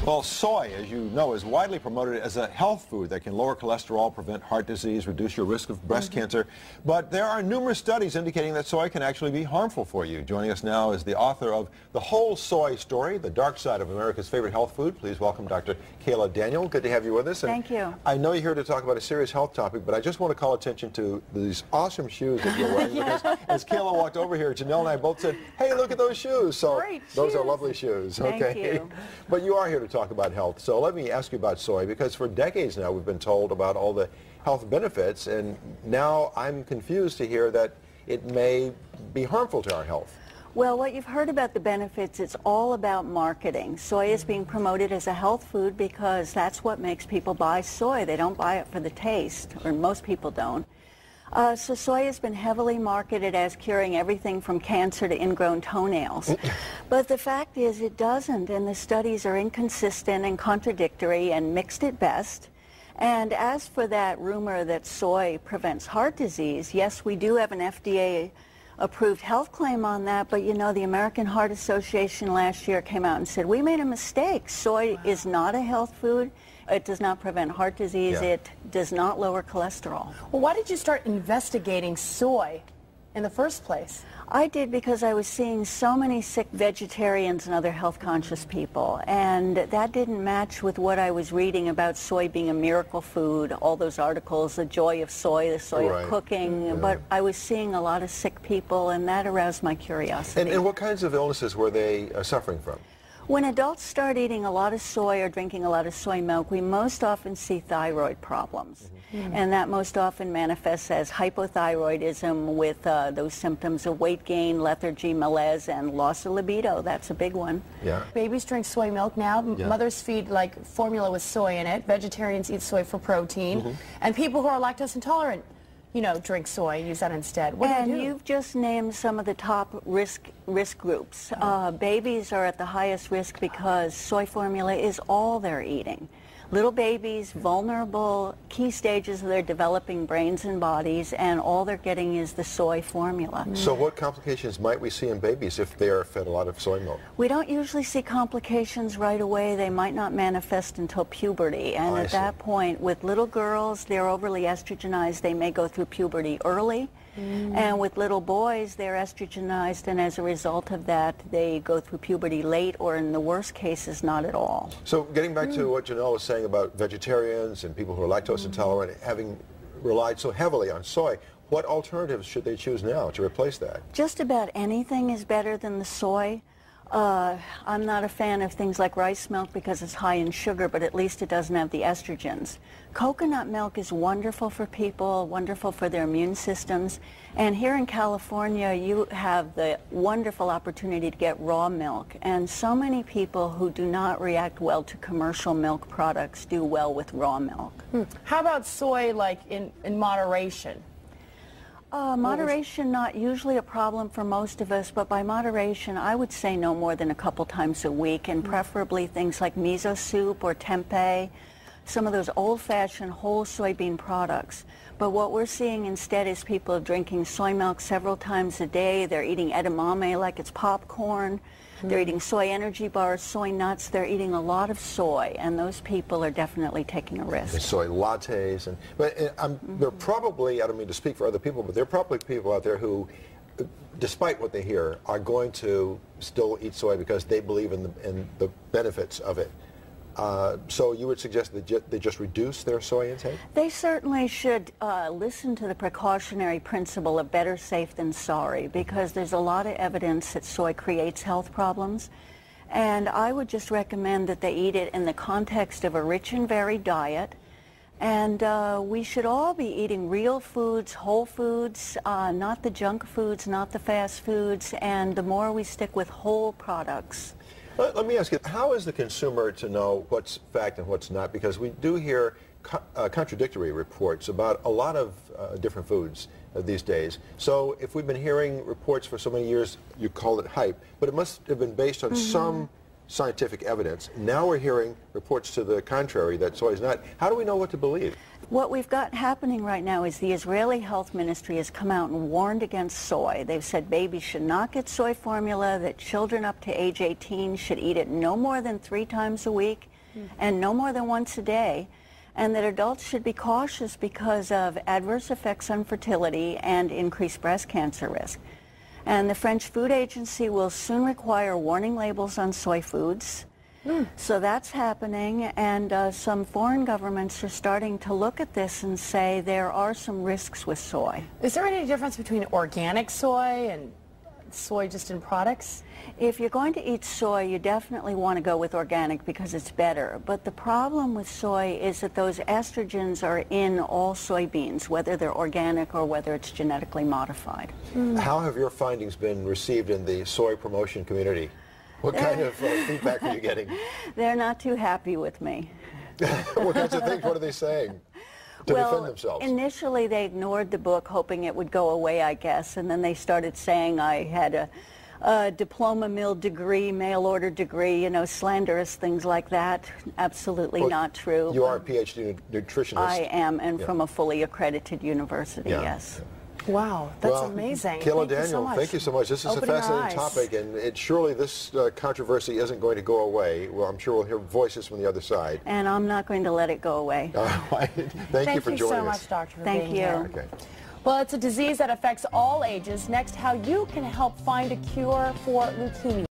Well, soy, as you know, is widely promoted as a health food that can lower cholesterol, prevent heart disease, reduce your risk of breast cancer. But there are numerous studies indicating that soy can actually be harmful for you. Joining us now is the author of The Whole Soy Story, The Dark Side of America's Favorite Health Food. Please welcome Dr. Kayla Daniel. Good to have you with us. And thank you. I know you're here to talk about a serious health topic, but I just want to call attention to these awesome shoes that you're wearing. Yeah. Because as Kayla walked over here, Janelle and I both said, hey, look at those shoes. So Great those shoes. are lovely shoes. Thank Okay. you. But you are here to talk about health. So let me ask you about soy, because for decades now we've been told about all the health benefits, and now I'm confused to hear that it may be harmful to our health. Well, what you've heard about the benefits, it's all about marketing. Soy is being promoted as a health food because that's what makes people buy soy. They don't buy it for the taste, or most people don't. So soy has been heavily marketed as curing everything from cancer to ingrown toenails. But the fact is it doesn't, and the studies are inconsistent and contradictory and mixed at best. And as for that rumor that soy prevents heart disease, yes, we do have an FDA-approved health claim on that, but you know, the American Heart Association last year came out and said, we made a mistake. Soy is not a health food. It does not prevent heart disease. Yeah. It does not lower cholesterol. Well, why did you start investigating soy in the first place? I did because I was seeing so many sick vegetarians and other health-conscious people, and that didn't match with what I was reading about soy being a miracle food, all those articles, the joy of soy, the soy Right. of cooking, Yeah. but I was seeing a lot of sick people, and that aroused my curiosity. And what kinds of illnesses were they suffering from? When adults start eating a lot of soy or drinking a lot of soy milk, we most often see thyroid problems. And that most often manifests as hypothyroidism with those symptoms of weight gain, lethargy, malaise, and loss of libido. That's a big one. Yeah. Babies drink soy milk now. Yeah. Mothers feed like formula with soy in it. Vegetarians eat soy for protein. And people who are lactose intolerant, you know, drink soy and use that instead. What do you do? You've just named some of the top risk groups. Babies are at the highest risk because soy formula is all they're eating. Little babies, vulnerable, key stages of their developing brains and bodies, and all they're getting is the soy formula. So what complications might we see in babies if they are fed a lot of soy milk? We don't usually see complications right away. They might not manifest until puberty. And at that point, with little girls, they're overly estrogenized. They may go through puberty early. And with little boys, they're estrogenized, and as a result of that, they go through puberty late, or in the worst cases, not at all. So getting back to what Janelle was saying about vegetarians and people who are lactose intolerant having relied so heavily on soy, what alternatives should they choose now to replace that? Just about anything is better than the soy. I'm not a fan of things like rice milk because it's high in sugar, but at least it doesn't have the estrogens. Coconut milk is wonderful for people, wonderful for their immune systems. And here in California, you have the wonderful opportunity to get raw milk. And so many people who do not react well to commercial milk products do well with raw milk. How about soy like in moderation? Moderation, not usually a problem for most of us, but by moderation, I would say no more than a couple times a week, and preferably things like miso soup or tempeh, some of those old-fashioned whole soybean products. But what we're seeing instead is people are drinking soy milk several times a day. They're eating edamame like it's popcorn. They're eating soy energy bars, soy nuts. They're eating a lot of soy, and those people are definitely taking a risk. And soy lattes, but there are probably, I don't mean to speak for other people, but there are probably people out there who, despite what they hear, are going to still eat soy because they believe in the benefits of it. So you would suggest that they just reduce their soy intake? They certainly should listen to the precautionary principle of better safe than sorry, because there's a lot of evidence that soy creates health problems. And I would just recommend that they eat it in the context of a rich and varied diet. And we should all be eating real foods, whole foods, not the junk foods, not the fast foods, and the more we stick with whole products. Let me ask you, how is the consumer to know what's fact and what's not? Because we do hear contradictory reports about a lot of different foods these days. So if we've been hearing reports for so many years, you call it hype, but it must have been based on some scientific evidence. Now we're hearing reports to the contrary that soy is not. How do we know what to believe? What we've got happening right now is the Israeli Health Ministry has come out and warned against soy. They've said babies should not get soy formula, that children up to age 18 should eat it no more than 3 times a week. and no more than once a day, and that adults should be cautious because of adverse effects on fertility and increased breast cancer risk. And the French Food Agency will soon require warning labels on soy foods. So that's happening, and some foreign governments are starting to look at this and say there are some risks with soy. Is there any difference between organic soy and soy just in products? If you're going to eat soy, you definitely want to go with organic because it's better. But the problem with soy is that those estrogens are in all soybeans, whether they're organic or whether it's genetically modified. How have your findings been received in the soy promotion community? What kind of feedback are you getting? They're not too happy with me. What kinds of things? What are they saying to defend themselves? Initially they ignored the book, hoping it would go away, I guess, and then they started saying I had a diploma mill degree, mail order degree, you know, slanderous things like that. Absolutely not true. You are a PhD nutritionist. I am, and from a fully accredited university, yes. Wow, that's amazing. Kayla Daniel, thank you so much. This is a fascinating topic, and surely this controversy isn't going to go away. Well, I'm sure we'll hear voices from the other side. And I'm not going to let it go away. Thank you for joining us. Thank you so much, Doctor, for being here. Okay. Well, it's a disease that affects all ages. Next, how you can help find a cure for leukemia.